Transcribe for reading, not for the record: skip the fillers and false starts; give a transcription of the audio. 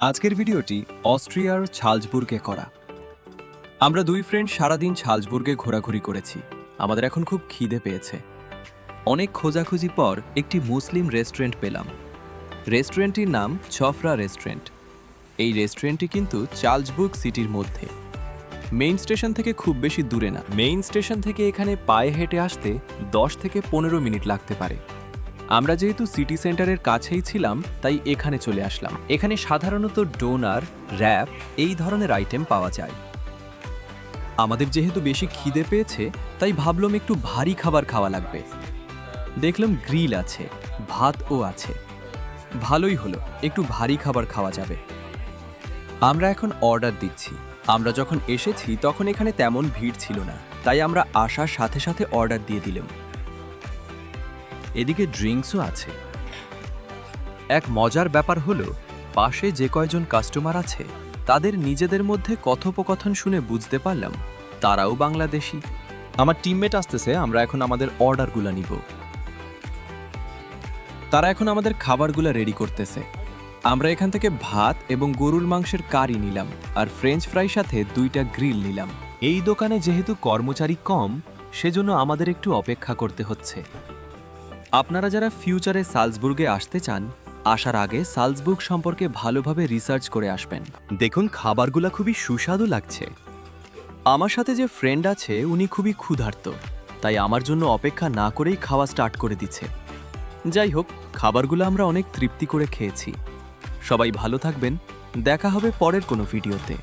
আজকের ভিডিওটি অস্ট্রিয়ার সালজবুর্গে করা। আমরা দুই ফ্রেন্ড সারাদিন সালজবুর্গে ঘোরাঘুরি করেছি। আমাদের এখন খুব খিদে পেয়েছে। অনেক খোঁজাখুঁজি পর একটি মুসলিম রেস্টুরেন্ট পেলাম। রেস্টুরেন্টটির নাম ছফরা রেস্টুরেন্ট। এই রেস্টুরেন্টটি কিন্তু সালজবুর্গ সিটির মধ্যে, মেইন স্টেশন থেকে খুব বেশি দূরে না। মেইন স্টেশন থেকে এখানে পায়ে হেঁটে আসতে 10 থেকে 15 মিনিট লাগতে পারে। আমরা যেহেতু সিটি সেন্টারের কাছেই ছিলাম তাই এখানে চলে আসলাম। এখানে সাধারণত ডোনার, র্যাপ এই ধরনের আইটেম পাওয়া যায়। আমাদের যেহেতু বেশি খিদে পেয়েছে তাই ভাবলাম একটু ভারী খাবার খাওয়া লাগবে। দেখলাম গ্রিল আছে, ভাতও আছে। ভালোই হলো, একটু ভারী খাবার খাওয়া যাবে। আমরা এখন অর্ডার দিচ্ছি। আমরা যখন এসেছি তখন এখানে তেমন ভিড় ছিল না, তাই আমরা আসার সাথে সাথে অর্ডার দিয়ে দিলাম। এদিকে ড্রিঙ্কসও আছে। এক মজার ব্যাপার হলো, পাশে যে কয়জন কাস্টমার আছে তাদের নিজেদের মধ্যে কথোপকথন শুনে বুঝতে পারলাম তারাও বাংলাদেশি। আমার টিমমেট আসতেছে, আমরা এখন আমাদের অর্ডারগুলো নিব। তারা এখন আমাদের খাবারগুলো রেডি করতেছে। আমরা এখান থেকে ভাত এবং গরুর মাংসের কারি নিলাম, আর ফ্রেঞ্চ ফ্রাই সাথে 2টা গ্রিল নিলাম। এই দোকানে যেহেতু কর্মচারী কম, সেজন্য আমাদের একটু অপেক্ষা করতে হচ্ছে। আপনারা যারা ফিউচারে সালজবুর্গে আসতে চান, আসার আগে সালজবুর্গ সম্পর্কে ভালোভাবে রিসার্চ করে আসবেন। দেখুন খাবারগুলো খুবই সুস্বাদু লাগছে। আমার সাথে যে ফ্রেন্ড আছে উনি খুবই ক্ষুধার্ত, তাই আমার জন্য অপেক্ষা না করেই খাওয়া স্টার্ট করে দিচ্ছে। যাই হোক, খাবারগুলো আমরা অনেক তৃপ্তি করে খেয়েছি। সবাই ভালো থাকবেন, দেখা হবে পরের কোনো ভিডিওতে।